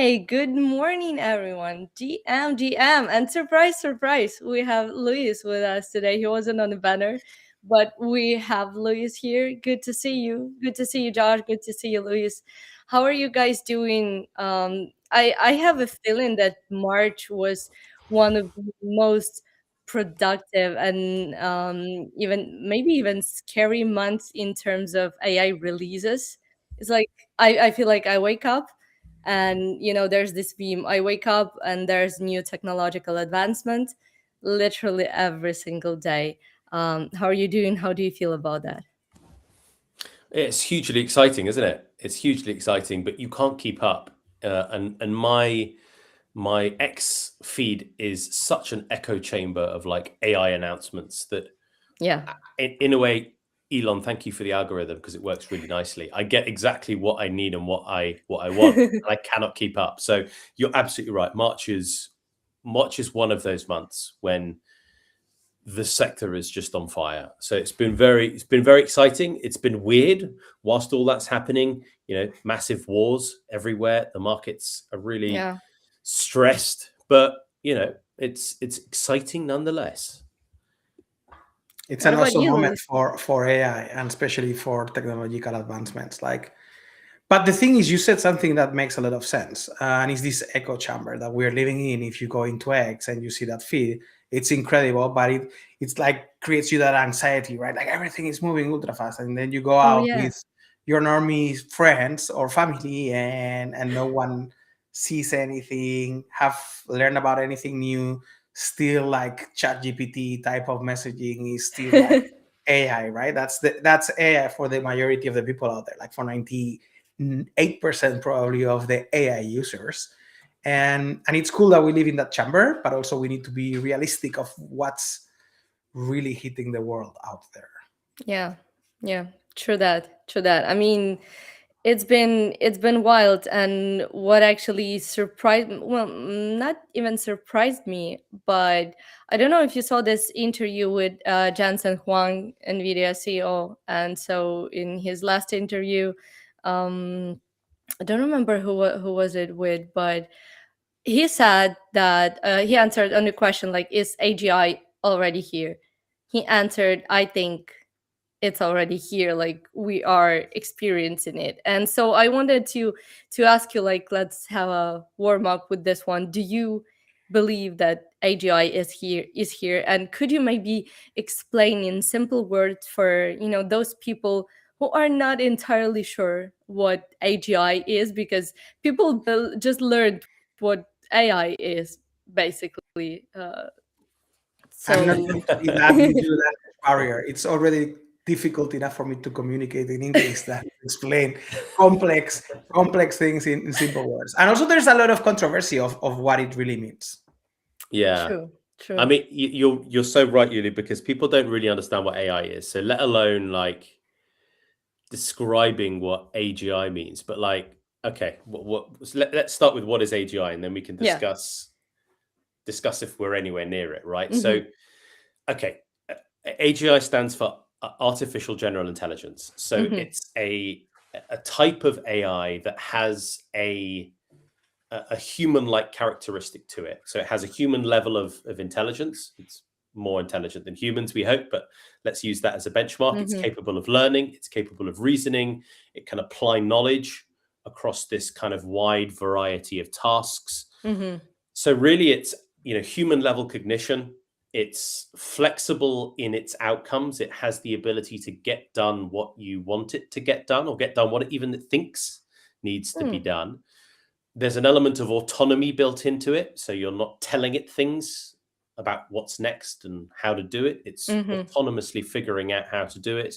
Hi, good morning, everyone. GM, and surprise, surprise, we have Luis with us today. He wasn't on the banner, but we have Luis here. Good to see you. Good to see you, Josh. Good to see you, Luis. How are you guys doing? I have a feeling that March was one of the most productive and even scary months in terms of AI releases. It's like I feel like I wake up and there's this beam. I wake up and there's new technological advancement literally every single day. How are you doing? How do you feel about that? It's hugely exciting, isn't it? It's hugely exciting, but you can't keep up. And my X feed is such an echo chamber of like AI announcements that, Yeah. in a way, Elon, thank you for the algorithm because it works really nicely. I get exactly what I need and what I want, and I cannot keep up. So you're absolutely right. March is one of those months when the sector is just on fire. So it's been very exciting. It's been weird whilst all that's happening. Massive wars everywhere. The markets are really Yeah. stressed, but it's exciting nonetheless. It's What an about awesome you, moment Luis? for AI and especially for technological advancements. But the thing is, you said something that makes a lot of sense, and it's this echo chamber that we're living in. If you go into X and you see that feed, it's incredible, but it's like creates you that anxiety, right? Like everything is moving ultra fast, and then you go Oh out yeah. with your normie friends or family, and no one sees anything, have learned about anything new. Still, like Chat GPT type of messaging is still like AI, right? That's AI for the majority of the people out there, like for 8% probably of the AI users. And it's cool that we live in that chamber, but also we need to be realistic of what's really hitting the world out there. Yeah. Yeah. True that. True that. I mean, it's been wild, and what actually surprised, well, not even surprised me, but I don't know if you saw this interview with Jensen Huang, Nvidia CEO. And so in his last interview, um I don't remember who was it with, but he said that he answered on the question like, is AGI already here? He answered, I think it's already here, like we are experiencing it. And so I wanted to ask you, like, let's have a warm up with this one. Do you believe that AGI is here, and could you maybe explain in simple words for those people who are not entirely sure what AGI is, because people just learned what AI is basically. I'm not So going to be that new language barrier. It's already difficult enough for me to communicate in English than to explain complex things in simple words. And also there's a lot of controversy of what it really means. Yeah. true, I true. mean, you're so right, Yuli, because people don't really understand what AI is. So let alone like describing what AGI means. But like, okay, so let's start with what is AGI, and then we can Yeah. discuss if we're anywhere near it, right? So, Hmm. okay, AGI stands for artificial general intelligence. So Hmm. it's a type of AI that has a human-like characteristic to it. So it has a human level of intelligence. It's more intelligent than humans, we hope, but let's use that as a benchmark. It's Hmm. capable of learning. It's capable of reasoning. It can apply knowledge across this kind of wide variety of tasks. Hmm. So really, it's human level cognition. It's flexible in its outcomes. It has the ability to get done what you want it to get done, or get done what it even thinks needs to be Mm. done. There's an element of autonomy built into it, so you're not telling it things about what's next and how to do it. It's Mhm. autonomously figuring out how to do it.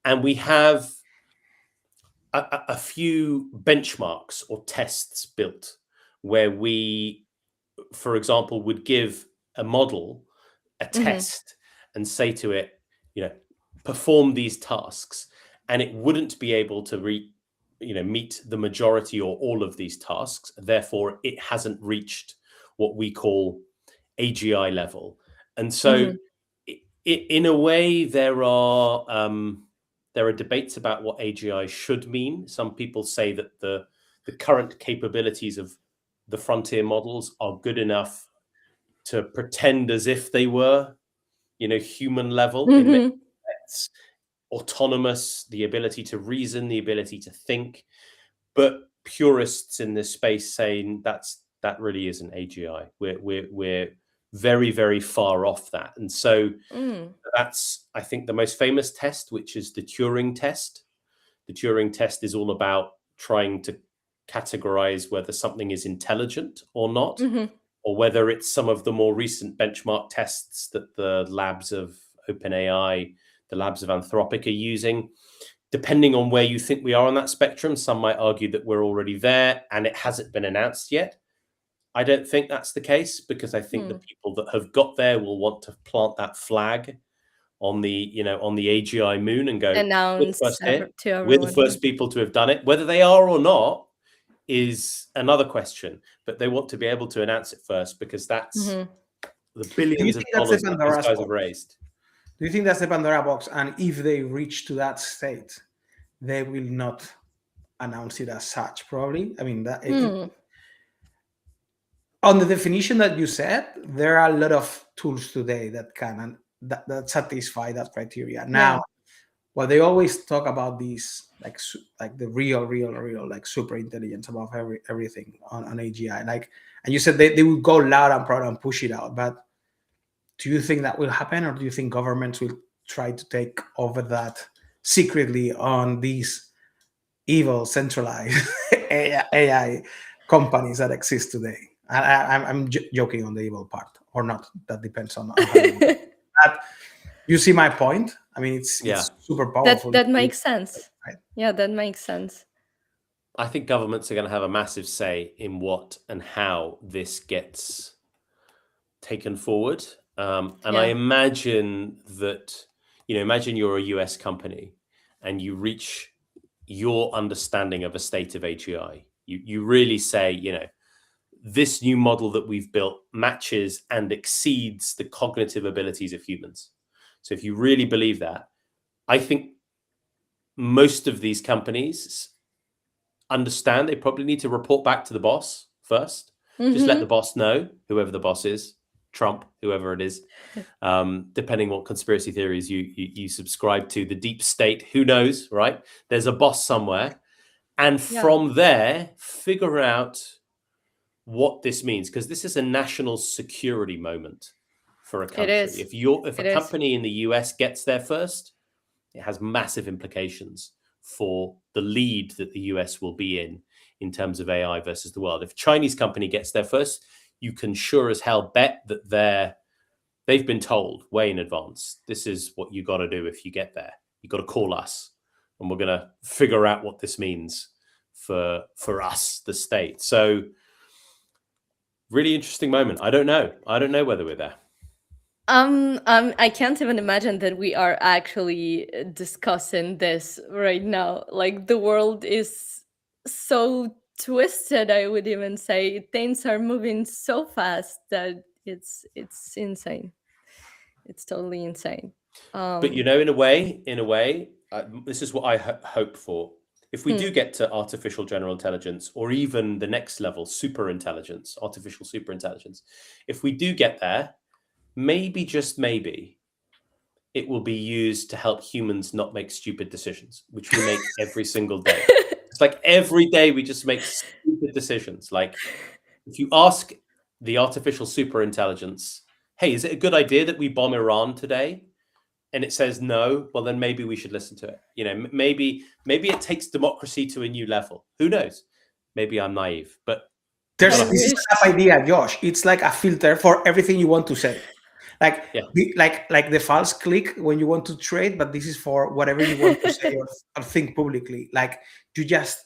And we have a few benchmarks or tests built where we, for example, would give a model a Mhm. test and say to it, perform these tasks, and it wouldn't be able to meet the majority or all of these tasks. Therefore, it hasn't reached what we call AGI level. And so, Mhm. in a way, there are debates about what AGI should mean. Some people say that the current capabilities of the frontier models are good enough to pretend as if they were, human level in many respects, autonomous, the ability to reason, the ability to think. But purists in this space saying that really isn't AGI. We're very, very far off that. And so that's, I think, the most famous test, which is the Turing test. The Turing test is all about trying to categorize whether something is intelligent or not, or whether it's some of the more recent benchmark tests that the labs of OpenAI, the labs of Anthropic are using. Depending on where you think we are on that spectrum, some might argue that we're already there and it hasn't been announced yet. I don't think that's the case, because I think the people that have got there will want to plant that flag on the AGI moon and go, we're the Announce first here. to We're the everyone. first people to have done it. Whether they are or not is another question, but they want to be able to announce it first, because that's the billions of dollars that these guys have raised. Do you think that's the Pandora box? And if they reach to that state, they will not announce it as such, probably? I mean, on the definition that you said, there are a lot of tools today that can and that satisfy that criteria. Now, well, they always talk about these like the real like super intelligence above everything on AGI. Like, and you said they will go loud and proud and push it out. But do you think that will happen, or do you think governments will try to take over that secretly on these evil centralized AI companies that exist today? I'm joking on the evil part, or not. That depends on how but you see my point. I mean, it's super powerful. That makes sense. Right? Yeah, that makes sense. I think governments are going to have a massive say in what and how this gets taken forward. And I imagine that, imagine you're a US company and you reach your understanding of a state of AGI. You really say, this new model that we've built matches and exceeds the cognitive abilities of humans. So if you really believe that, I think most of these companies understand they probably need to report back to the boss first. Just let the boss know, whoever the boss is, Trump, whoever it is, depending what conspiracy theories you subscribe to, the deep state, who knows, right? There's a boss somewhere. And from there, figure out what this means, because this is a national security moment for a country. If a company in the US gets there first, it has massive implications for the lead that the US will be in terms of AI versus the world. If a Chinese company gets there first, you can sure as hell bet that they've been told way in advance, this is what you got to do if you get there. You got to call us, and we're going to figure out what this means for us, the state. So really interesting moment. I don't know whether we're there. I can't even imagine that we are actually discussing this right now. Like, the world is so twisted, I would even say. Things are moving so fast that it's insane. It's totally insane. But in a way, this is what I hope for. If we do get to artificial general intelligence, or even the next level, artificial super intelligence, if we do get there, maybe, just maybe, it will be used to help humans not make stupid decisions, which we make every single day. It's like every day we just make stupid decisions. Like, if you ask the artificial super intelligence, hey, is it a good idea that we bomb Iran today? And it says no, well, then maybe we should listen to it. Maybe it takes democracy to a new level. Who knows? Maybe I'm naive, but this is a idea, Josh. It's like a filter for everything you want to say. Like, like the false click when you want to trade, but this is for whatever you want to say or think publicly. Like, you just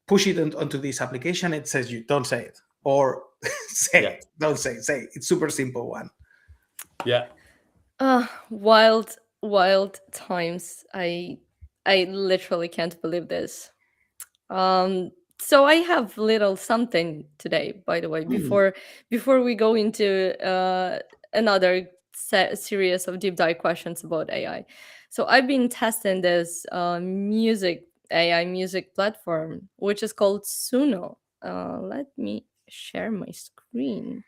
push it onto this application. It says you don't say it, or say it. Don't say it. Say it. It's super simple one. Yeah. Wild times. I literally can't believe this. So I have little something today, by the way, before we go into another series of deep dive questions about AI. So I've been testing this AI music platform, which is called Suno. Let me share my screen.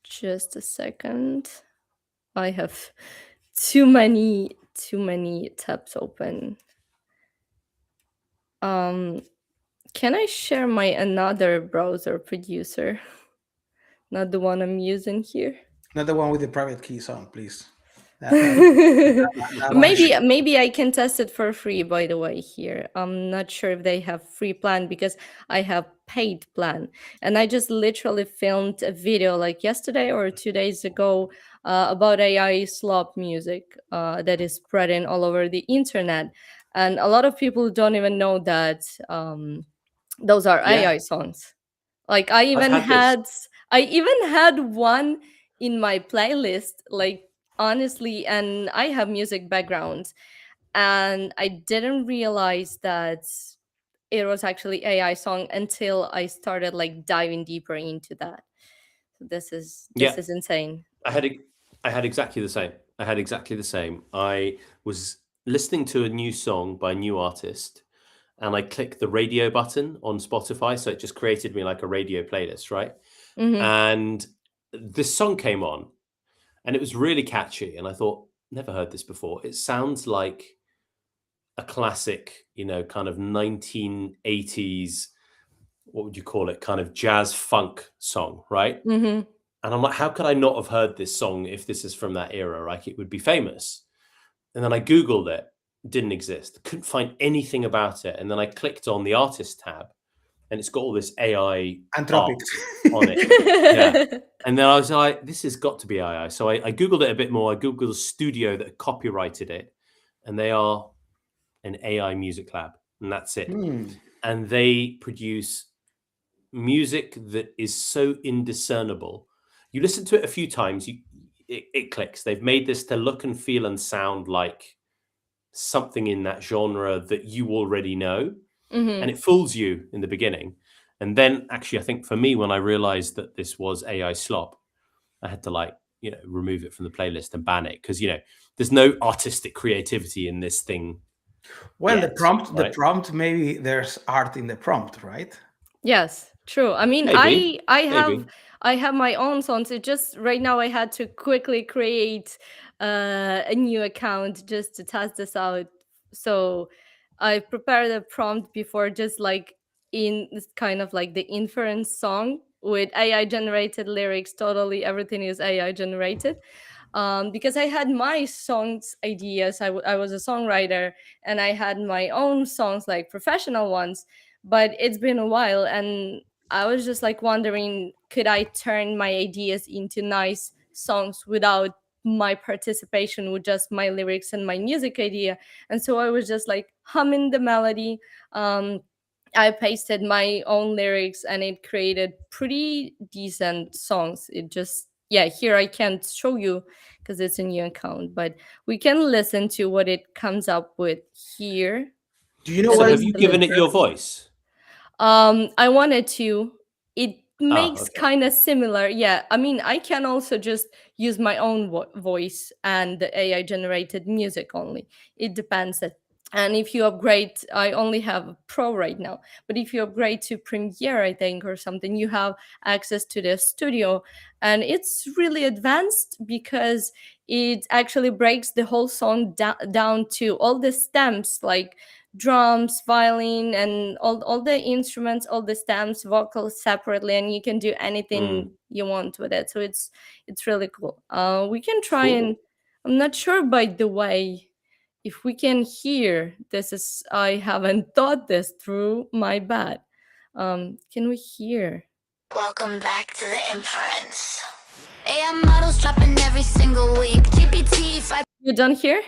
Just a second. I have too many tabs open. Can I share my another browser producer? Not the one I'm using here. Not the one with the private keys on, please. That one. Maybe I can test it for free, by the way. Here, I'm not sure if they have free plan because I have paid plan, and I just literally filmed a video like yesterday or 2 days ago about AI slop music that is spreading all over the internet, and a lot of people don't even know that those are Yeah. AI songs. Like I I've even had had this. I even had one in my playlist, like honestly, and I have music background, and I didn't realize that it was actually AI song until I started like diving deeper into that. So this Yeah, is insane. I had I had exactly the same. I had exactly the same. I was listening to a new song by a new artist, and I clicked the radio button on Spotify, so it just created me like a radio playlist, right? Mm-hmm. And this song came on, and it was really catchy, and I thought, never heard this before. It sounds like a classic, kind of 1980s, what would you call it? Kind of jazz funk song, right? Mm-hmm. And I'm like, how could I not have heard this song if this is from that era? Like, it would be famous. And then I Googled it, didn't exist. Couldn't find anything about it. And then I clicked on the artist tab, and it's got all this AI Anthropic. art on it. Yeah. And then I was like, this has got to be AI. So I Googled it a bit more. I Googled a studio that copyrighted it, and they are an AI music lab, and that's it. And they produce music that is so indiscernible. You listen to it a few times, it clicks. They've made this to look and feel and sound like something in that genre that you already know, Mm-hmm. and it fools you in the beginning. And then, actually, I think for me, when I realized that this was AI slop, I had to remove it from the playlist and ban it, because there's no artistic creativity in this thing. Well, yet, the right? prompt, maybe there's art in the prompt, right? Yes, true. I mean, Maybe. I have my own songs. It just right now I had to quickly create a new account just to test this out. So I prepared a prompt before, just like in this kind of like the Inference song with AI generated lyrics. Totally, everything is AI generated. Because I had my songs ideas. I was a songwriter, and I had my own songs, like professional ones, but it's been a while, and I was just like wondering, could I turn my ideas into nice songs without my participation, with just my lyrics and my music idea? And so I was just like humming the melody. I pasted my own lyrics, and it created pretty decent songs. It just, yeah, here I can't show you because it's a new account, but we can listen to what it comes up with here. Do you know So what? have you given it your voice? I wanted to. It makes Okay. kind of similar. Yeah, I mean, I can also just use my own voice and the AI generated music only. It depends. And if you upgrade, I only have Pro right now, but if you upgrade to Premiere, I think, or something, you have access to the studio, and it's really advanced because it actually breaks the whole song down to all the stems, like drums, violin, and all the instruments, all the stems, vocals separately, and you can do anything you want with it. So it's really cool. We can try. Cool. And I'm not sure, by the way, if we can hear this. Is I haven't thought this through, my bad. Can we hear? Welcome back to the Inference. AM models dropping every single week. GPT 5. You done here?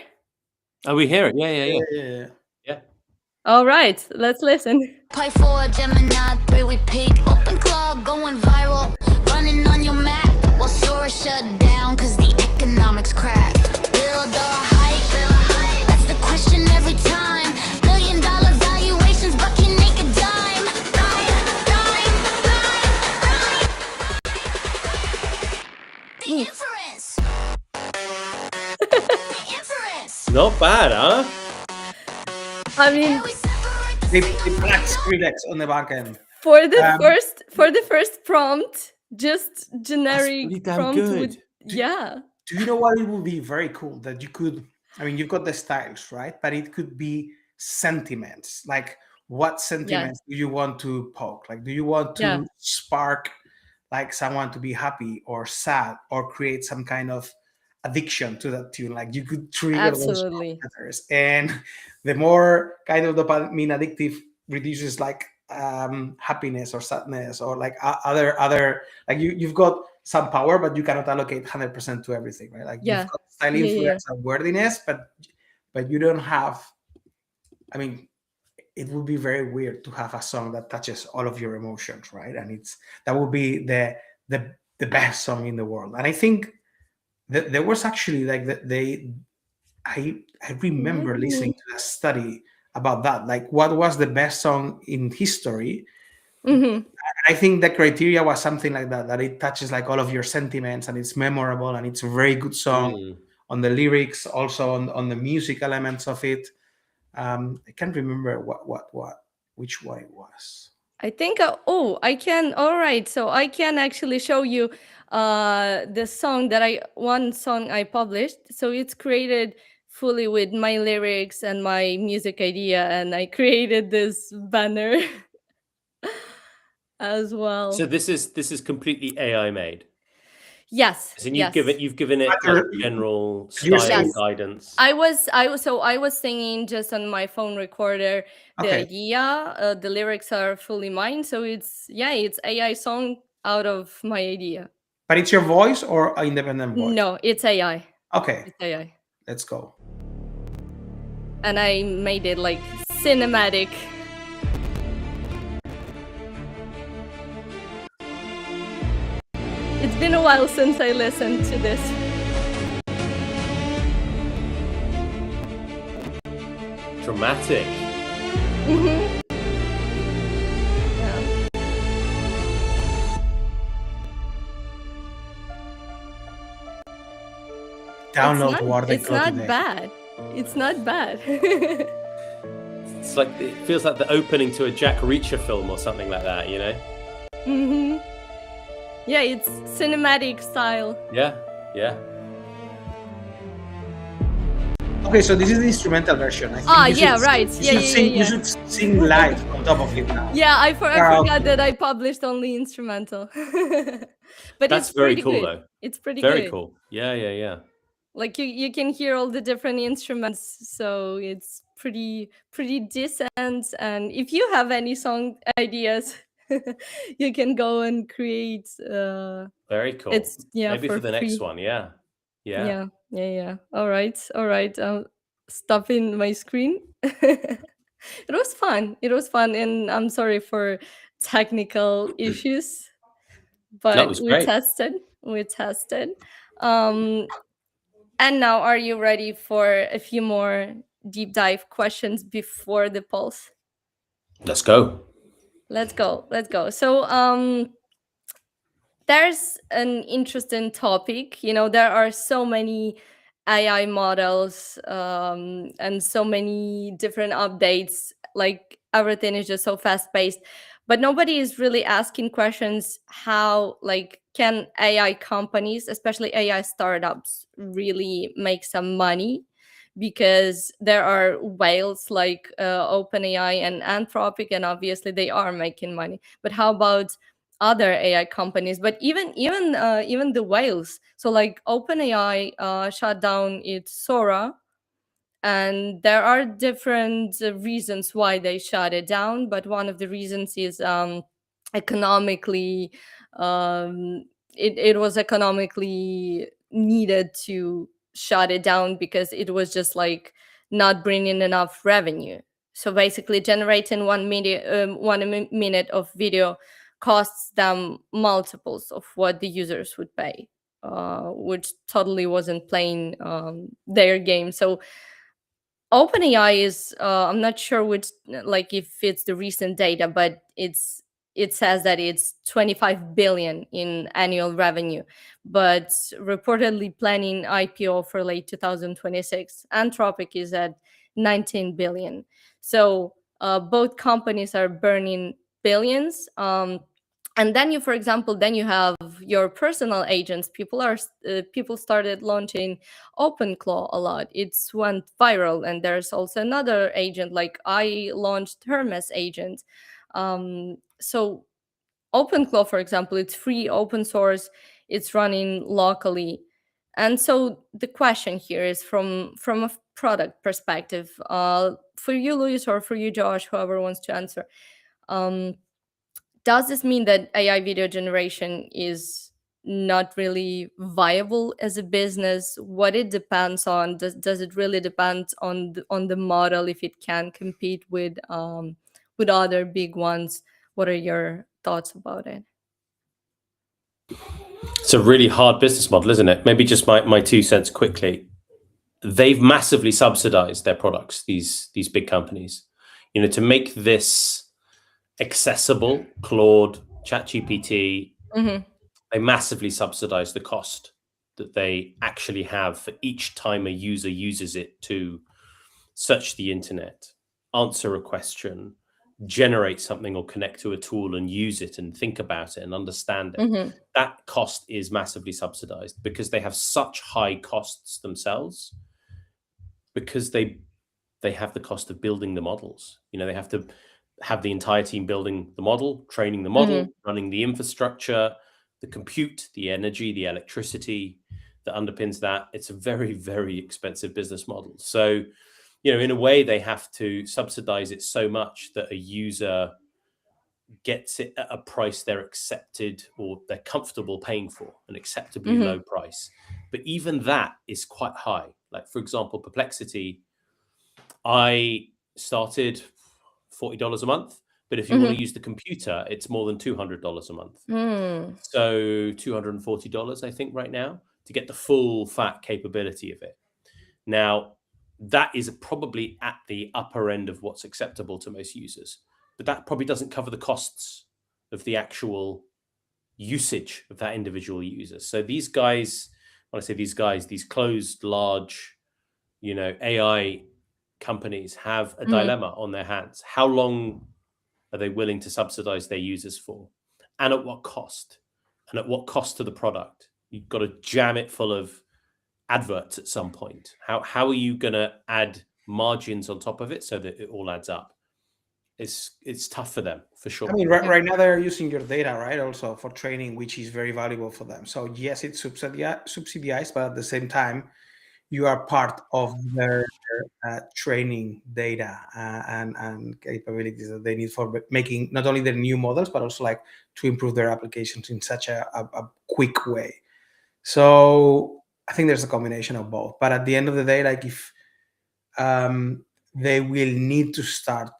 Oh, we hear it. Yeah. Yeah. All right, let's listen. Play 4, Gemini 3, we peak. Open club, going viral. Running on your map. Well, store shut down cause the economics crack. Build or hype? That's the question every time. $1 million valuations, but can make a dime. The Inference. The Inference. Not bad, huh? I mean, They packed Skrillex on the back end. For the Um, first prompt, just That's generic pretty damn prompt would, good. yeah. do you know what it would be very cool that you could? I mean, you've got the styles, right? But it could be sentiments. Like, what Yeah. sentiments do you want to poke? Like, do you want Yeah. to spark like someone to be happy or sad or create some kind of addiction to that tune? Like, you could trigger those Absolutely. letters, and the more kind of dopamine addictive reduces like happiness or sadness or like other like you've got some power, but you cannot allocate 100% to everything, right? Like you've Yeah. got style Yeah, yeah. influence and wordiness, but you don't have. I mean, it would be very weird to have a song that touches all of your emotions, right? And that would be the best song in the world. And I think that there was actually like I remember Let listening me. to a study about that, like what was the best song in history. Mhm. I think the criteria was something like that it touches like all of your sentiments and it's memorable and it's a very good song Mm. on the lyrics, also on the music elements of it. I can't remember which one it was. I think I can, all right. So I can actually show you the song that one song I published. So it's created fully with my lyrics and my music idea, and I created this banner as So well. this is completely AI made. Yes, So yes. you've given it But like general you're style saying Yes. guidance. I was singing just on my phone recorder the okay, idea. The lyrics are fully mine, so it's AI song out of my idea. but it's your voice or an independent voice? No, it's AI. Okay, It's AI. let's go. And I made it like cinematic. It's been a while since I listened to this. Dramatic. Hmm. Yeah. Download Warden It's Cloud not today. bad. It's not bad. It's like it feels like the opening to a Jack Reacher film or something like that, you know? Hmm. Yeah, it's cinematic style. Yeah, yeah. Okay, so this is the instrumental version. I think Ah, you yeah, should, right. You Yeah, should yeah, sing. yeah, You should sing live on top of it now. Yeah, I Karaoke. forgot that I published only instrumental. But That's it's very pretty cool good. though. It's pretty Very good. cool. Yeah, yeah, yeah. Like you can hear all the different instruments, so it's pretty decent. And if you have any song ideas, you can go and create Very cool. it's Maybe for for the next free. one, yeah. Yeah. Yeah, yeah, yeah. All right, all right. Stopping my screen. It was fun, and I'm sorry for technical issues, That but was great. we tested. um and now, are you ready for a few more deep dive questions before the pulse? Let's go. Let's go. So there's an interesting topic. There are so many AI models, and so many different updates. Like everything is just so fast paced, but nobody is really asking questions. How, like, can AI companies, especially AI startups, really make some money? Because there are whales like OpenAI and Anthropic, and obviously they are making money. But how about other AI companies? But even the whales. So like OpenAI shut down its Sora, and there are different reasons why they shut it down. But one of the reasons is economically. Um, it was economically needed to shut it down because it was just like not bringing enough revenue. So basically, generating 1 minute of video costs them multiples of what the users would pay, which totally wasn't playing their game. So OpenAI is I'm not sure which, like, if it's the recent data, but it says that it's 25 billion in annual revenue, but reportedly planning IPO for late 2026. Anthropic is at 19 billion. So both companies are burning billions. And then you, for example, then you have your personal agents. People started launching OpenClaw a lot. It's went viral, and there's also another agent, like I launched Hermes agent. So OpenClaw, for example, it's free, open source, it's running locally. And so the question here is from a product perspective, for you, Luis, or for you, Josh, whoever wants to answer. Um, does this mean that AI video generation is not really viable as a business? What it depends on? Does it really depend on the model, if it can compete with other big ones? What are your thoughts about it? It's a really hard business model, isn't it? Maybe just my 2 cents quickly. They've massively subsidized their products, these big companies. To make this accessible, Claude, ChatGPT, they massively subsidize the cost that they actually have for each time a user uses it to search the internet, answer a question, generate something, or connect to a tool and use it and think about it and understand it. That cost is massively subsidized because they have such high costs themselves, because they have the cost of building the models. They have to have the entire team building the model, training the model, running the infrastructure, the compute, the energy, the electricity that underpins that. It's a very, very expensive business model. So, in a way, they have to subsidize it so much that a user gets it at a price they're accepted or they're comfortable paying for, an acceptably low price. But even that is quite high. Like, for example, Perplexity, I started $40 a month, but if you want to use the computer, it's more than $200 a month. So $240, I think, right now, to get the full fat capability of it. Now, that is probably at the upper end of what's acceptable to most users, but that probably doesn't cover the costs of the actual usage of that individual user. So these guys, when I say these guys, these closed, large, AI companies have a dilemma on their hands. How long are they willing to subsidize their users for? And at what cost? And at what cost to the product? You've got to jam it full of adverts at some point. How are you going to add margins on top of it so that it all adds up? It's tough for them, for sure. I mean, right now they're using your data, right? Also for training, which is very valuable for them. So yes, it's subsidized, but at the same time, you are part of their training data and capabilities that they need for making not only their new models, but also like to improve their applications in such a quick way. So I think there's a combination of both. But at the end of the day, like if they will need to start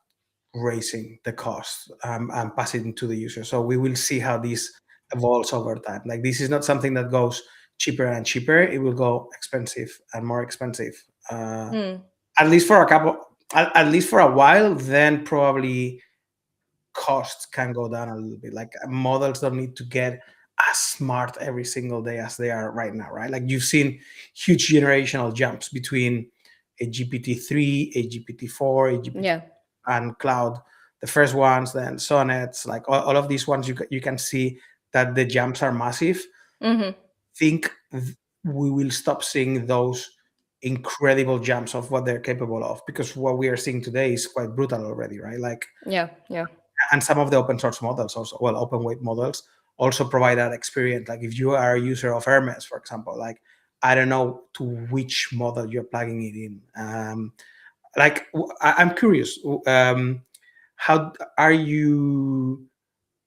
raising the cost and pass it into the user. So we will see how this evolves over time. Like this is not something that goes cheaper and cheaper. It will go expensive and more expensive. At least for a while, then probably costs can go down a little bit. Like models don't need to get as smart every single day as they are right now, right? Like you've seen huge generational jumps between a GPT-3, a GPT-4, a GPT and Cloud, the first ones, then Sonnets, like all of these ones, you can see that the jumps are massive. Think we will stop seeing those incredible jumps of what they're capable of, because what we are seeing today is quite brutal already, right? Like and some of the open source models also, well, open weight models also provide that experience. Like if you are a user of Hermes, for example, like I don't know to which model you're plugging it in. Like I'm curious, how are you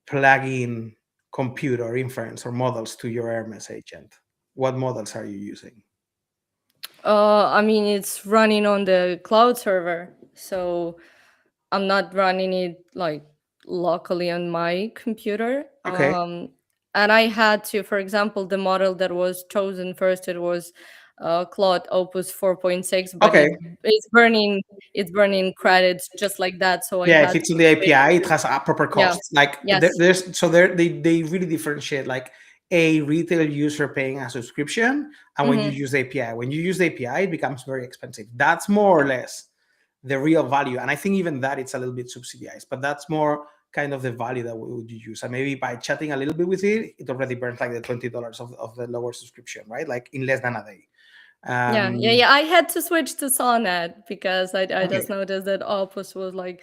plugging compute or inference or models to your Hermes agent? What models are you using? I mean, it's running on the cloud server, so I'm not running it like locally on my computer. Okay. And I had to, for example, the model that was chosen first, it was Claude Opus 4.6, but it's burning credits just like that. So I if had it's in the API, it has a proper cost. Like yes. they really differentiate like a retail user paying a subscription and when you use the API. When you use the API, it becomes very expensive. That's more or less the real value. And I think even that it's a little bit subsidized, but that's more kind of the value that we would use. And maybe by chatting a little bit with it, it already burns like the $20 of the lower subscription, right? Like in less than a day. Yeah. I had to switch to Sonnet because I Okay. just noticed that Opus was like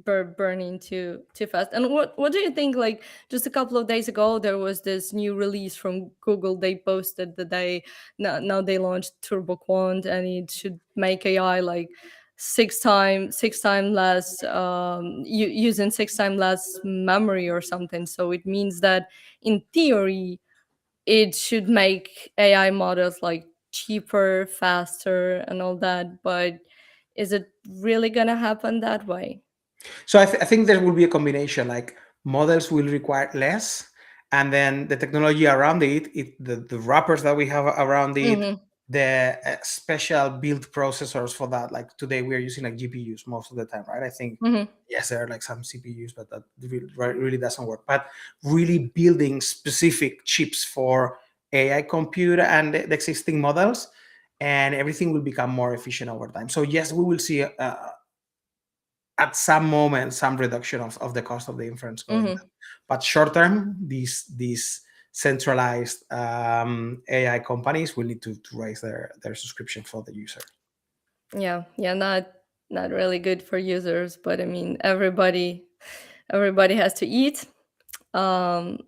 burning too fast. And what do you think? Like just a couple of days ago, there was this new release from Google. They posted that now they launched Turbo Quant, and it should make AI like six time less using 6 times less memory or something. So it means that in theory it should make AI models like cheaper, faster, and all that. But is it really gonna happen that way? So I think there will be a combination. Like models will require less, and then the technology around the wrappers that we have around it, Hmm. the special build processors for that. Like today we are using like GPUs most of the time, right? I think Hmm. yes, there are like some CPUs, but that really doesn't work. But really building specific chips for AI compute and the existing models, and everything will become more efficient over time. So yes, we will see at some moment some reduction of the cost of the inference going Hmm. down. But short term, these centralized AI companies will need to raise their subscription for the user. Yeah, not really good for users, but I mean everybody has to eat. Um,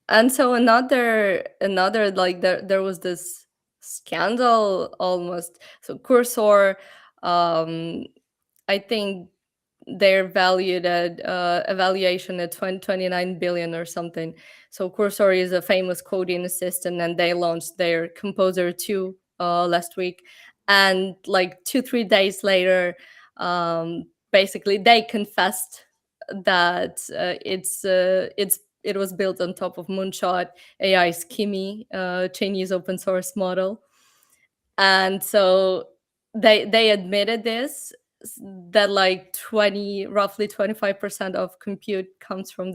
and so another like there was this scandal almost. So Cursor, um, I think they're valued at evaluation at 29 billion or something. So Cursor is a famous coding assistant, and they launched their Composer 2 last week. And like 3 days later, basically they confessed that it was built on top of Moonshot AI's Kimi, Chinese open source model. And so they admitted that like roughly 25% of compute comes from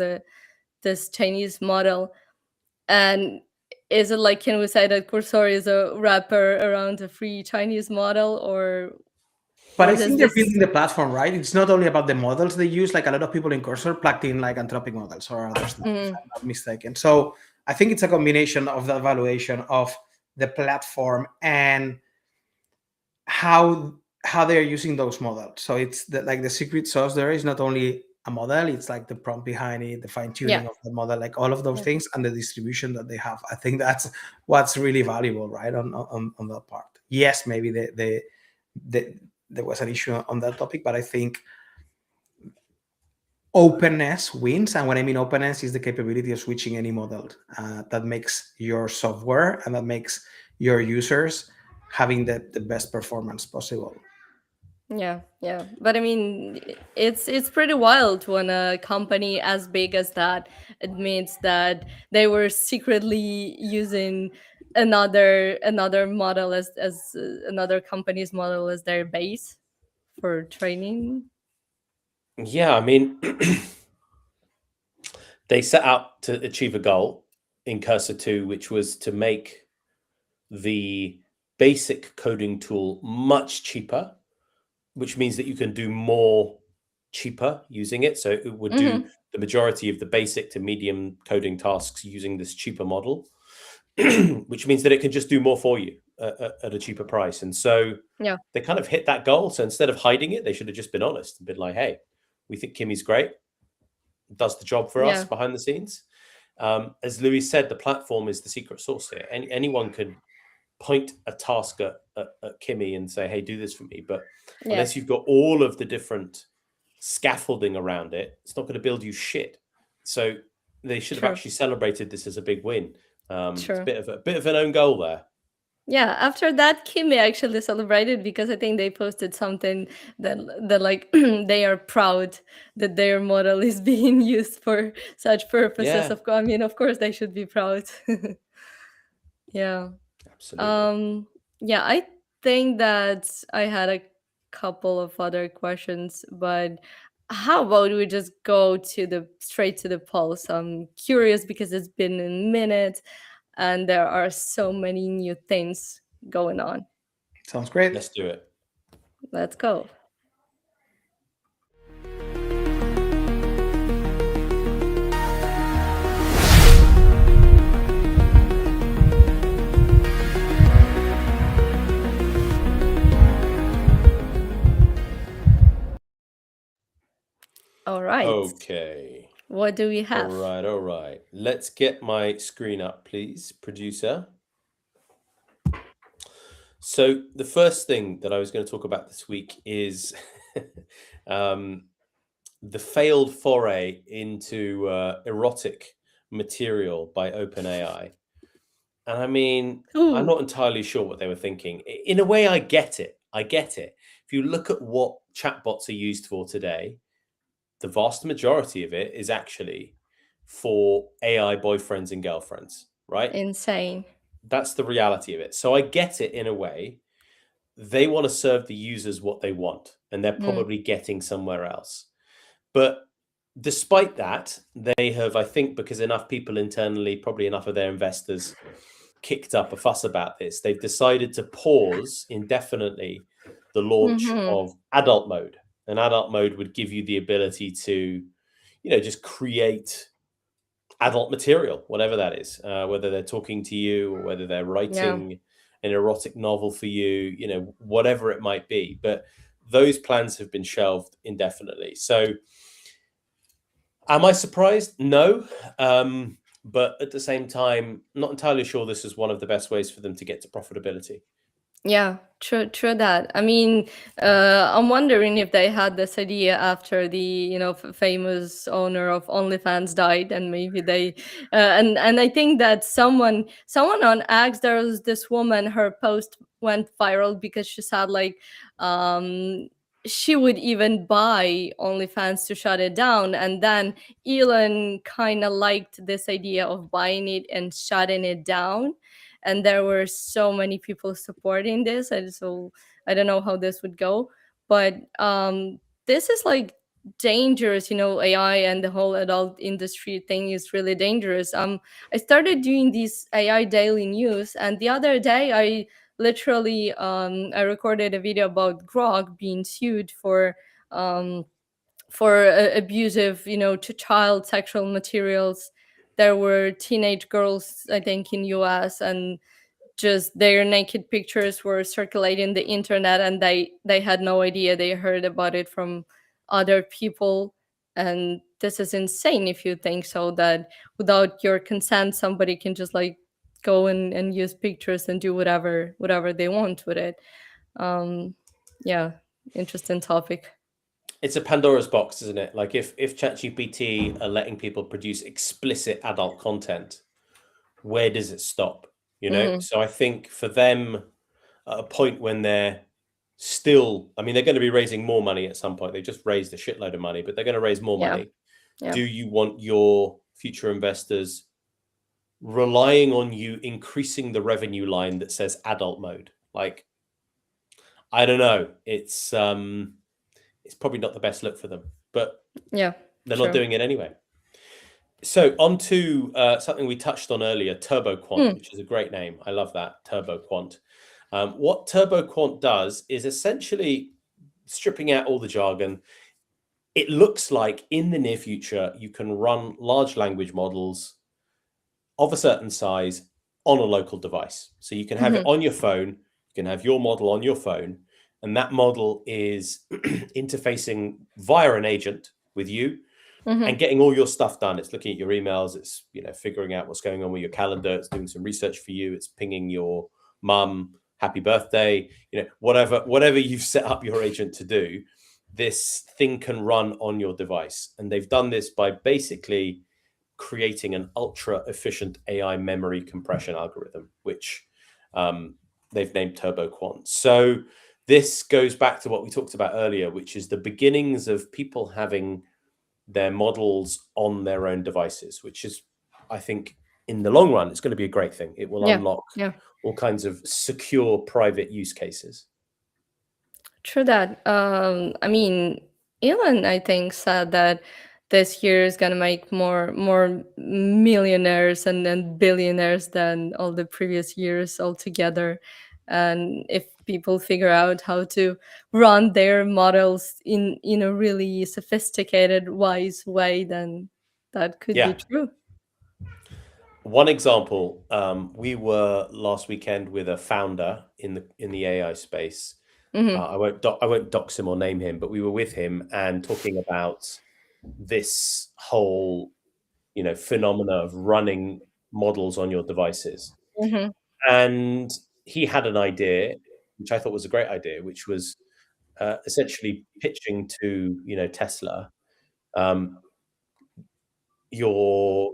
this Chinese model. And is it like, can we say that Cursor is a wrapper around a free Chinese model, But or I does think they're this? building the platform, right? It's not only about the models they use. Like a lot of people in Cursor plugged in like Anthropic models or other stuff, if Mhm. I'm not mistaken. So I think it's a combination of the evaluation of the platform and how they're using those models. So it's like the secret sauce there is not only a model, it's like the prompt behind it, the fine Yeah, tuning of the model, like all of those yeah, things, and the distribution that they have. I think that's what's really valuable, right? On that part. Yes, maybe the there was an issue on that topic, but I think openness wins. And when I mean openness is the capability of switching any model that makes your software and that makes your users having the best performance possible. yeah. But I mean, it's pretty wild when a company as big as that admits that they were secretly using another model as another company's model as their base for training. Yeah, I mean, they set out to achieve a goal in Cursor 2, which was to make the basic coding tool much cheaper, which means that you can do more cheaper using it. So it would do Hmm. the majority of the basic to medium coding tasks using this cheaper model, which means that it can just do more for you at a cheaper price. And so Yeah, they kind of hit that goal. So instead of hiding it, they should have just been honest and been like, hey, we think Kimi's great, does the job for us yeah, behind the scenes. As Luis said, the platform is the secret sauce here. Anyone could point a task at Kimi and say, hey, do this for me. But yeah. unless you've got all of the different scaffolding around it, it's not going to build you shit. So they should have True, actually celebrated this as a big win. It's true. a bit of an own goal there. Yeah, after that, Kimi actually celebrated because I think they posted something that like they are proud that their model is being used for such purposes. Yeah, I mean, of course, they should be proud. Yeah. absolutely. Um. Yeah, I think that I had a couple of other questions, but how about we just go to the straight to the polls? I'm curious because it's been a minute, and there are so many new things going on. Sounds great. Let's do it. Let's go. All right. Okay. What do we All have? right, all right. Let's get my screen up, please, producer. So the first thing that I was going to talk about this week is the failed foray into erotic material by OpenAI. And I mean, I'm Ooh. not entirely sure what they were thinking. In a way, I get it. I get it. If you look at what chatbots are used for today, the vast majority of it is actually for AI boyfriends and girlfriends, right? Insane. That's the reality of it. So I get it in a way. They want to serve the users what they want, and they're probably getting somewhere else. But despite that, they have, I think, because enough people internally, probably enough of their investors, kicked up a fuss about this, they've decided to pause indefinitely the launch of adult mode. And adult mode would give you the ability to, just create adult material, whatever that is, whether they're talking to you or whether they're writing an erotic novel for you, whatever it might be. But those plans have been shelved indefinitely. So am I surprised? No. But at the same time, not entirely sure this is one of the best ways for them to get to profitability. Yeah, true that. I mean, I'm wondering if they had this idea after the, famous owner of OnlyFans died, and maybe they, and I think that someone on X, there was this woman, her post went viral because she said like, she would even buy OnlyFans to shut it down, and then Elon kind of liked this idea of buying it and shutting it down, and there were so many people supporting this, and so I don't know how this would go. But this is like dangerous, AI and the whole adult industry thing is really dangerous. I started doing these AI daily news, and the other day I literally I recorded a video about Grok being sued for abusive, to child sexual materials. There were teenage girls, I think, in US, and just their naked pictures were circulating the internet, and they had no idea. They heard about it from other people, and this is insane if you think so, that without your consent somebody can just like go and use pictures and do whatever they want with it. Yeah, interesting topic. It's a Pandora's box, isn't it? Like if ChatGPT are letting people produce explicit adult content, where does it stop? So I think for them, at a point when they're still, I mean, they're going to be raising more money at some point. They just raised a shitload of money, but they're going to raise more money. Yeah. Do you want your future investors relying on you increasing the revenue line that says adult mode? Like, I don't know. It's probably not the best look for them, but Yeah, they're true. not doing it anyway. So on to something we touched on earlier, Turbo Quant, which is a great name. I love that, Turbo Quant. What Turbo Quant does is essentially, stripping out all the jargon, it looks like in the near future, you can run large language models of a certain size on a local device. So you can have it on your phone, you can have your model on your phone, and that model is interfacing via an agent with you and getting all your stuff done. It's looking at your emails, it's figuring out what's going on with your calendar, it's doing some research for you, it's pinging your mum happy birthday, whatever you've set up your agent to do, this thing can run on your device. And they've done this by basically creating an ultra efficient AI memory compression algorithm, which they've named Turbo Quant. So this goes back to what we talked about earlier, which is the beginnings of people having their models on their own devices, which is, I think, in the long run, it's going to be a great thing. It will unlock all kinds of secure private use cases. True that. I mean, Elon, I think, said that this year is gonna make more millionaires and billionaires than all the previous years altogether. And if people figure out how to run their models in a really sophisticated, wise way, then that could be true. One example, we were last weekend with a founder in the AI space. I won't dox him or name him, but we were with him and talking about this whole, phenomena of running models on your devices. Mhm. And he had an idea, which I thought was a great idea, which was essentially pitching to, Tesla, your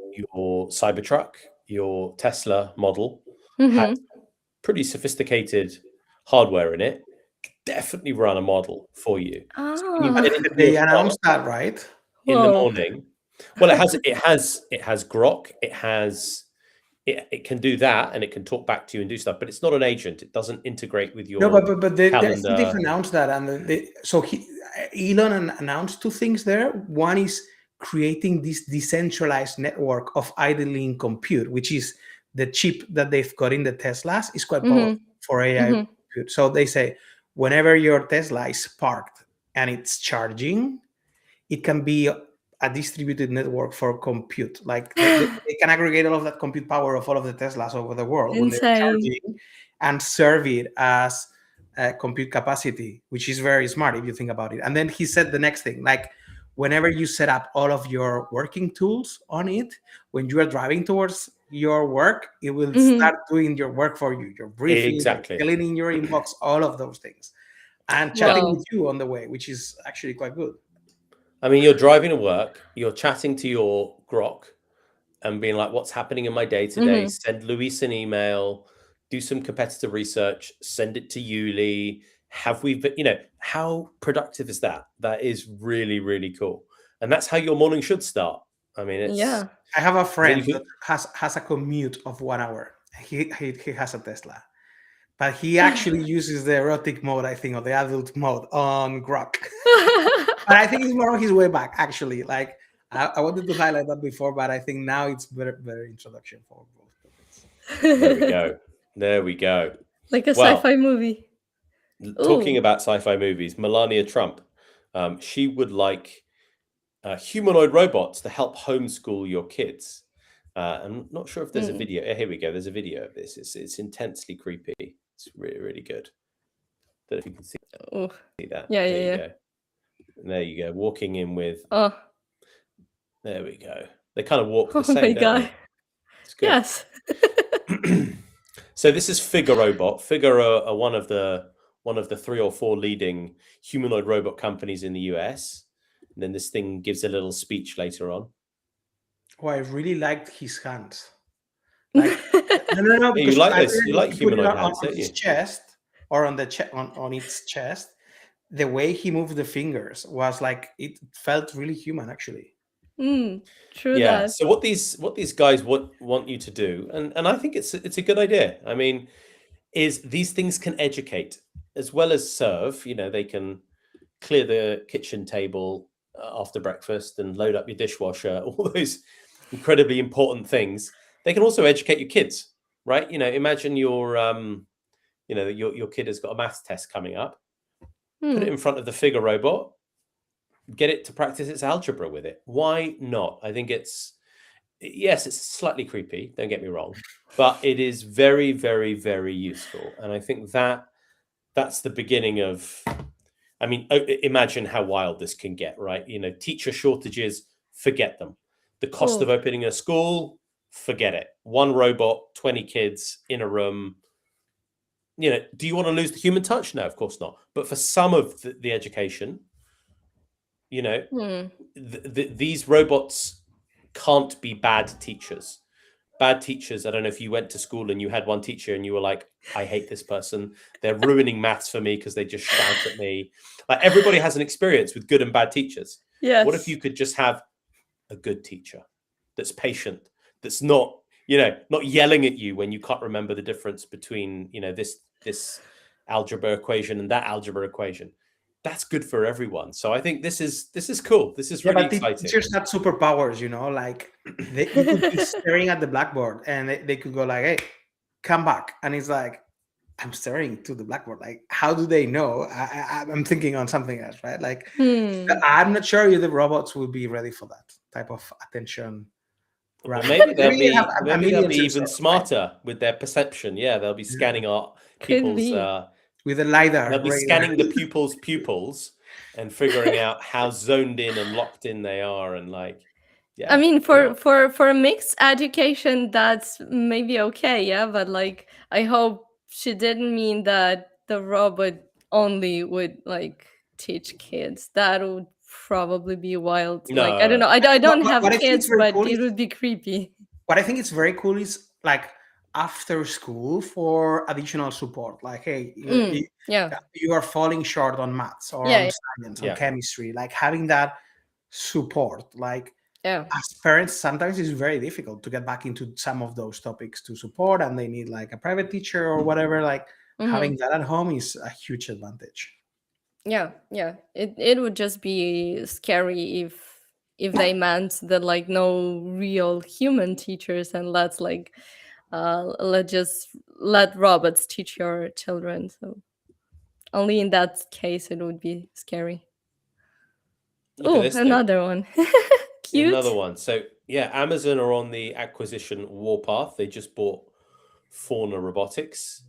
Cybertruck, your Tesla model has Mhm. pretty sophisticated hardware in it. Definitely run a model for you. So when you Ah. get into They your car announced that, right? in the Whoa. morning, well, it has Grok, it can do that, and it can talk back to you and do stuff, but it's not an agent. It doesn't integrate with your No, but I think they've calendar. announced that, and Elon announced two things there. One is creating this decentralized network of idling compute, which is the chip that they've got in the Teslas is quite powerful Mhm. for AI Mhm. compute. So they say whenever your Tesla is parked and it's charging, it can be a distributed network for compute. Like they can aggregate all of that compute power of all of the Teslas over the world when they're Insane. charging and serve it as compute capacity, which is very smart if you think about it. And then he said the next thing, like whenever you set up all of your working tools on it, when you are driving towards your work, it will Mhm. start doing your work for you, your briefing, Exactly. filling in your inbox, all of those things, and chatting Wow. with you on the way, which is actually quite good. I mean, you're driving to work, you're chatting to your Grok and being like, what's happening in my day today? Mhm. Send Luis an email, do some competitor research, send it to Yuli. How productive is that? That is really, really cool. And that's how your morning should start. I mean, Yeah. I have a then you friend can, that has a commute of 1 hour. He has a Tesla, but he actually uses the erotic mode, I think, or the adult mode on Grok. But I think it's more on his way back, actually. Like I wanted to highlight that before, but I think now it's better introduction for both topics. there we go. There we go. Like a Well, sci-fi movie. talking Ooh. about sci-fi movies, Melania Trump, she would like humanoid robots to help homeschool your kids. I'm not sure if there's a Mm. video. Here we go. There's a video of this. It's intensely creepy. It's really, really good. Don't know if you can see Ooh. that. Yeah, There yeah, you yeah. go. And there you go. Walking in with. Oh. There we go. They kind of walk the Oh my same, don't god. they? It's good. Yes. So this is Figure Robot. Figure are one of the 3 or 4 leading humanoid robot companies in the US. And then this thing gives a little speech later on. Oh, I really liked his hands. Like no, Hey, because you like I this? You think like if you put it humanoid hands, on don't his you? chest or on on its chest, the way he moved the fingers was like it felt really human, actually. True Yeah. that. So what these guys want you to do, and I think it's a good idea. I mean, is these things can educate as well as serve. They can clear the kitchen table after breakfast and load up your dishwasher. All those incredibly important things. They can also educate your kids, right? Imagine your kid has got a maths test coming up. Put it in front of the Figure robot. Get it to practice its algebra with it. Why not? I think it's slightly creepy, don't get me wrong, but it is very, very, very useful. And I think that's the beginning of, I mean, imagine how wild this can get, right? Teacher shortages, forget them. The cost of Oh. opening a school, forget it. One robot, 20 kids in a room. Do you want to lose the human touch? No, of course not. But for some of the education, these robots can't be bad teachers. Bad teachers, I don't know if you went to school and you had one teacher and you were like, I hate this person. They're ruining maths for me because they just shout at me. Like, everybody has an experience with good and bad teachers. Yes. What if you could just have a good teacher that's patient, that's not yelling at you when you can't remember the difference between, this algebra equation and that algebra equation? That's good for everyone. So I think this is cool. This is really exciting. Teachers had superpowers, like you could be staring at the blackboard and they could go like, hey, come back. And it's like, I'm staring to the blackboard. Like, how do they know? I'm thinking on something else, right? Like, I'm not sure if the robots will be ready for that type of attention. Well, maybe they'll be even sensors, smarter with their perception. Yeah, they'll be scanning our Could people's be. with a LiDAR. they'll be scanning the pupils' and figuring out how zoned in and locked in they are, and like, I yeah, mean, yeah. for a mixed education, that's maybe okay, yeah. But like, I hope she didn't mean that the robot only would like teach kids. That would probably be wild. Like, I don't No, know. I don't have What I think it's kids, very but cool it is would be creepy. what I think it's very cool is like after school for additional support. Like, hey, Yeah, you are falling short on maths or yeah, on yeah, science, on yeah. chemistry. Like having that support. Like yeah. as parents, sometimes it's very difficult to get back into some of those topics to support, and they need like a private teacher or whatever. Like Mm-hmm. having that at home is a huge advantage. Yeah, yeah. It would just be scary if they meant that like no real human teachers, and let's just let robots teach your children. So only in that case it would be scary. Look at Oh, this thing. another one. Another Cute. one. So yeah, Amazon are on the acquisition warpath. They just bought Fauna Robotics.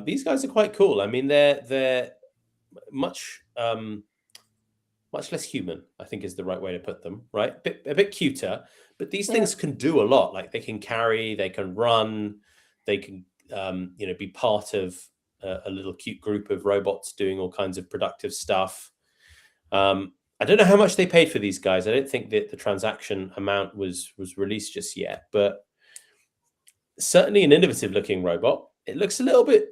These guys are quite cool. I mean, they're much much less human, I think is the right way to put them. Right, a bit cuter, but these Yeah. things can do a lot. Like they can carry, they can run, they can be part of a little cute group of robots doing all kinds of productive stuff. I don't know how much they paid for these guys. I don't think that the transaction amount was released just yet, but certainly an innovative looking robot. It looks a little bit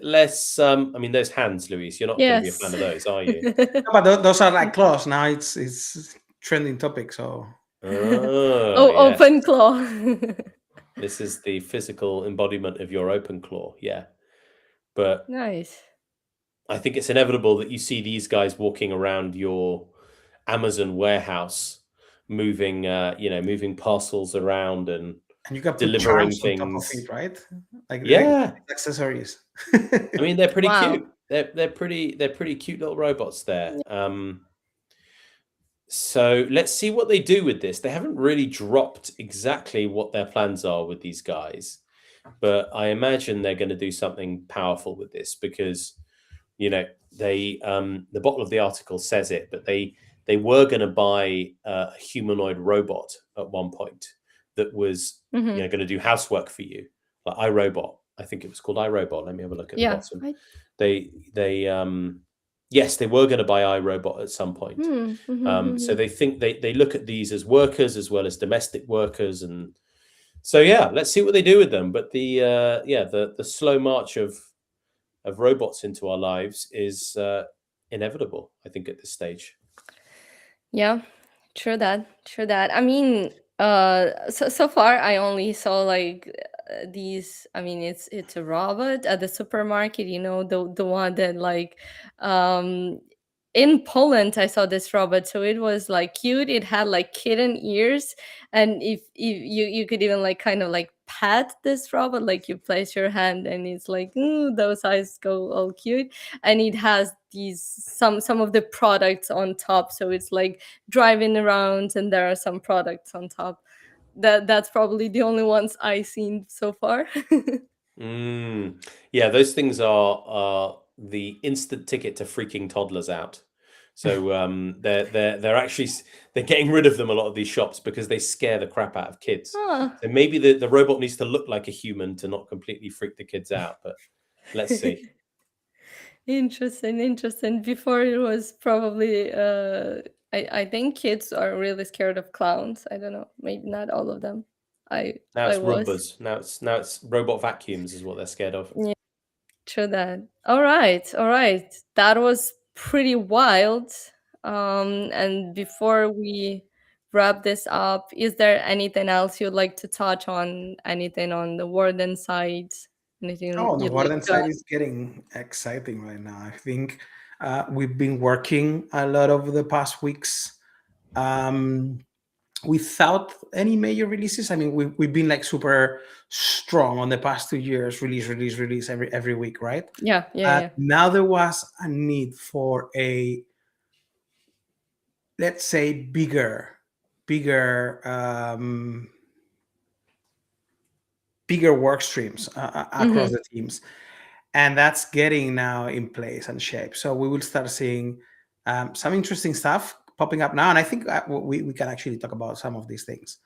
less. I mean, those hands, Luis. You're not going to be a fan Yes. of those, are you? No, but those are like claws now. It's trending topic. So Oh Oh, yes, open claw. this is the physical embodiment of your open claw. Yeah, but Nice. I think it's inevitable that you see these guys walking around your Amazon warehouse, moving, moving parcels around and and you can put delivering charms on top of things. it, right? Like Yeah, accessories. I mean they're pretty Wow. cute. They're pretty cute little robots there. So let's see what they do with this. They haven't really dropped exactly what their plans are with these guys, but I imagine they're going to do something powerful with this because they the bottom of the article says it, but they were going to buy a humanoid robot at one point that was Hmm. going to do housework for you, like iRobot. I think it was called iRobot. Let me have a look at the Yeah. bottom. They yes, they were going to buy iRobot at some point. So they think they look at these as workers as well as domestic workers, and so yeah, let's see what they do with them. But the slow march of robots into our lives is inevitable, I think, at this stage. Yeah, true that. True that. I mean, so far I only saw like these. I mean, it's a robot at the supermarket. You know, the one that like, um, in Poland I saw this robot. So it was like cute. It had like kitten ears, and if you could even like kind of like pat this robot, like you place your hand and it's like, ooh, those eyes go all cute, and it has these some of the products on top, so it's like driving around and there are some products on top. That's probably the only ones I seen so far. Yeah, those things are the instant ticket to freaking toddlers out. So they're actually they're getting rid of them, a lot of these shops, because they scare the crap out of kids. Huh. So maybe the robot needs to look like a human to not completely freak the kids out, but let's see. Interesting. Before it was probably I think kids are really scared of clowns. I don't know, maybe not all of them. Now I it's was. Roombas. Now it's robot vacuums is what they're scared of. Yeah, true that. All right. That was pretty wild. And before we wrap this up, is there anything else you'd like to touch on? Anything on the Warden side? Anything Oh, the you'd like Warden to add? side is getting exciting right now. I think we've been working a lot over the past weeks um, without any major releases. I mean, we've been like super strong on the past 2 years, release every week, right? Yeah. Now there was a need for a, let's say, bigger bigger work streams across Mm-hmm. the teams, and that's getting now in place and shape. So we will start seeing Some interesting stuff popping up now, and I think we can actually talk about some of these things.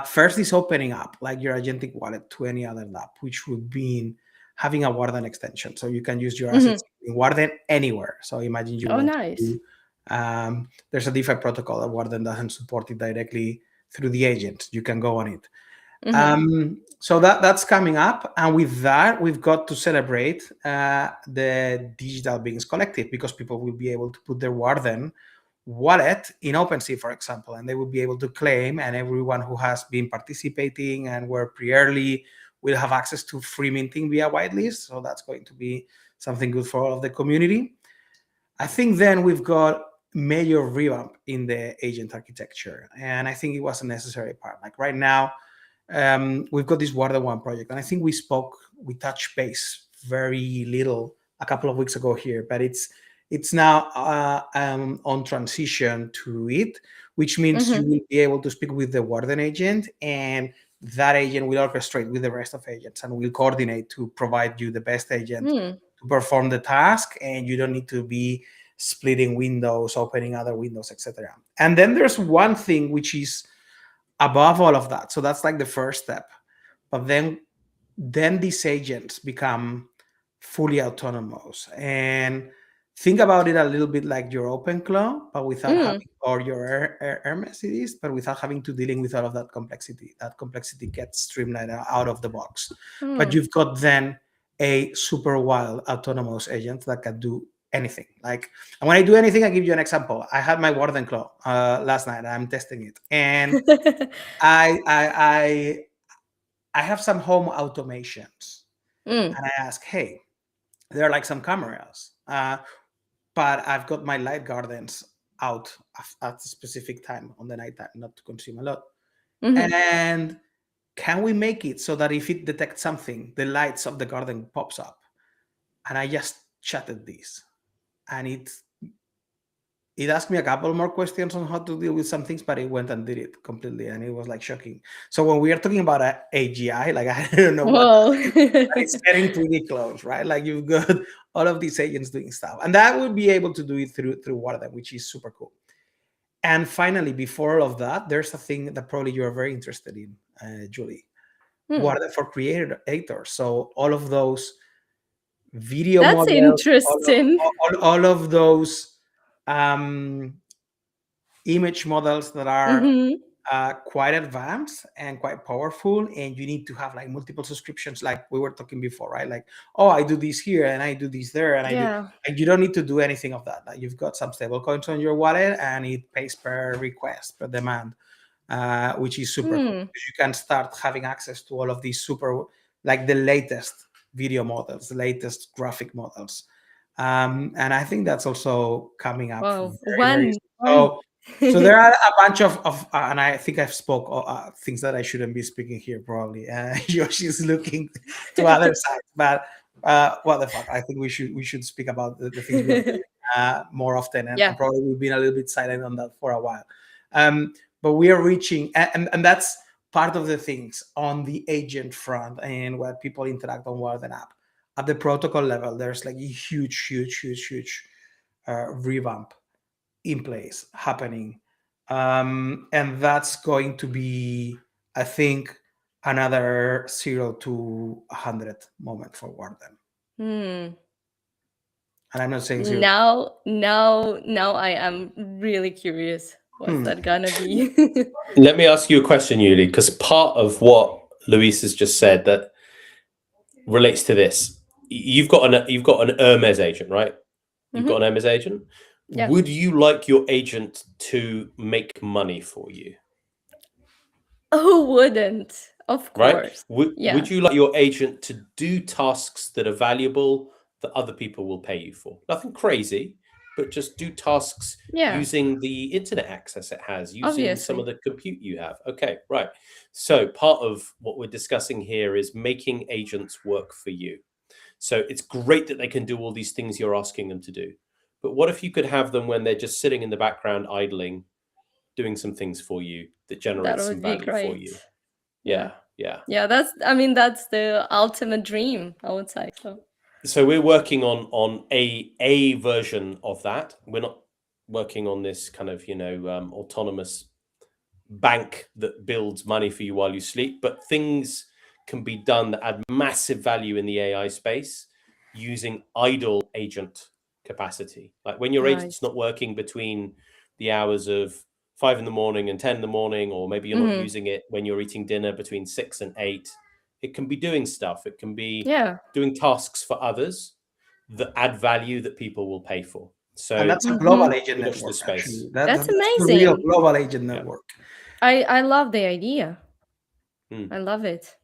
First is opening up like your agentic wallet to any other app, which would be having a Warden extension, so you can use your assets in Warden anywhere. So imagine you Oh, want nice. to. There's a DeFi protocol that Warden doesn't support it directly through the agent. You can go on it. So that's coming up, and with that, we've got to celebrate the digital beings collective, because people will be able to put their Warden wallet in OpenSea, for example, and they will be able to claim, and everyone who has been participating and were pre-early will have access to free minting via whitelist. So that's going to be something good for all of the community. I think then we've got major revamp in the agent architecture, and I think it was a necessary part. Like right now, we've got this Warden 1 project, and I think we touched base very little a couple of weeks ago here, but it's now on transition to it, which means you will be able to speak with the Warden agent, and that agent will orchestrate with the rest of agents and will coordinate to provide you the best agent to perform the task, and you don't need to be splitting windows, opening other windows, etc. And then there's one thing which is above all of that. So that's like the first step. But then these agents become fully autonomous. And think about it a little bit like your OpenClaw, but without having, or your Hermes it is, but without having to dealing with all of that complexity. That complexity gets streamlined out of the box. But you've got then a super wild autonomous agent that can do anything. Like, and when I do anything, I give you an example. I had my Warden Claw last night. I'm testing it, and I have some home automations, and I ask, hey, there are like some cameras, but I've got my light gardens out at a specific time on the night time, not to consume a lot. And can we make it so that if it detects something, the lights of the garden pops up? And I just chatted this, and it asked me a couple more questions on how to deal with some things, but it went and did it completely, and it was like shocking. So when we are talking about AGI, like I don't know what, but it's getting pretty close, right? Like you've got all of these agents doing stuff, and that would be able to do it through Warden, which is super cool. And finally, before all of that, there's a thing that probably you're very interested in, Julie. Warden for creators. So all of those video That's models, interesting. all of those image models that are quite advanced and quite powerful, and you need to have like multiple subscriptions, like we were talking before, right? Like, oh, I do this here and I do this there, and and you don't need to do anything of that. Like, you've got some stable coins on your wallet, and it pays per request, per demand, which is super cool. You can start having access to all of these super, like the latest video models, the latest graphic models. And I think that's also coming up. Wow. Very soon. So there are a bunch of and I think I've spoke things that I shouldn't be speaking here, probably. Yoshi's looking to other sides, but what the fuck? I think we should speak about the things we're doing more often, and probably we've been a little bit silent on that for a while. But we are reaching, and that's part of the things on the agent front and where people interact on Warden app. At the protocol level, there's like a huge revamp in place happening, and that's going to be, I think, another 0 to 100 moment for Warden. And I'm not saying 0. Now I am really curious. What's that gonna be? Let me ask you a question, Yuli, because part of what Luis has just said that relates to this. You've got an Hermes agent, right? You've got an Hermes agent. Yeah. Would you like your agent to make money for you? Who wouldn't? Of course. Right? Would you like your agent to do tasks that are valuable that other people will pay you for? Nothing crazy, but just do tasks using the internet access it has, using some of the compute you have. Okay, right. So part of what we're discussing here is making agents work for you. So it's great that they can do all these things you're asking them to do. But what if you could have them when they're just sitting in the background, idling, doing some things for you that generate some value for you? Yeah. That's the ultimate dream, I would say. So we're working on a version of that. We're not working on this kind of autonomous bank that builds money for you while you sleep, but things can be done that add massive value in the AI space using idle agent capacity. Like when your agent's Nice. not working between the hours of 5 in the morning and 10 in the morning, or maybe you're not using it when you're eating dinner between 6 and 8, it can be doing stuff. It can be Yeah. doing tasks for others that add value that people will pay for. So And that's a global agent watch network, this space. actually. That's That's the real amazing. global agent network. I love the idea. Hmm. I love it.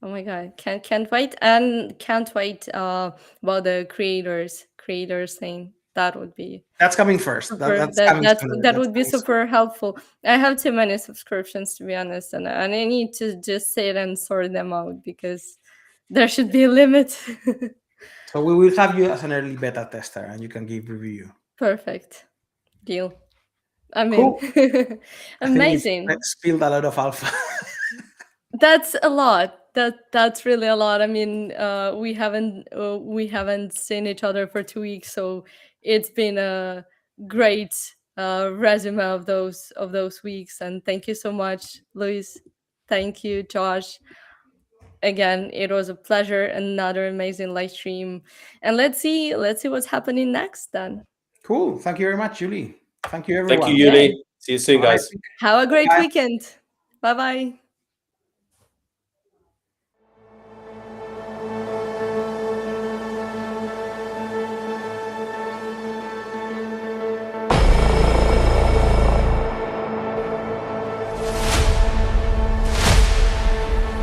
Oh my god, can't wait, and can't wait about the creators thing. That would be That's coming first. super. That's That coming that sooner. that That's would be coming soon. super helpful. I have too many subscriptions, to be honest, and I need to just sit and sort them out because there should be a limit. So we will have you as an early beta tester, and you can give review. Perfect. Deal. I'm Cool. in. I think we've Amazing. spilled a lot of alpha. That's a lot. That's really a lot. I mean, we haven't seen each other for 2 weeks, so it's been a great resume of those weeks. And thank you so much, Luis. Thank you, Josh. Again, it was a pleasure. Another amazing live stream, and let's see what's happening next. Then Cool. Thank you very much, Julie. Thank you, Thank everyone. you, Yuli. Yay. See you soon, Have a nice guys. week. Have a great Bye. weekend. Bye bye.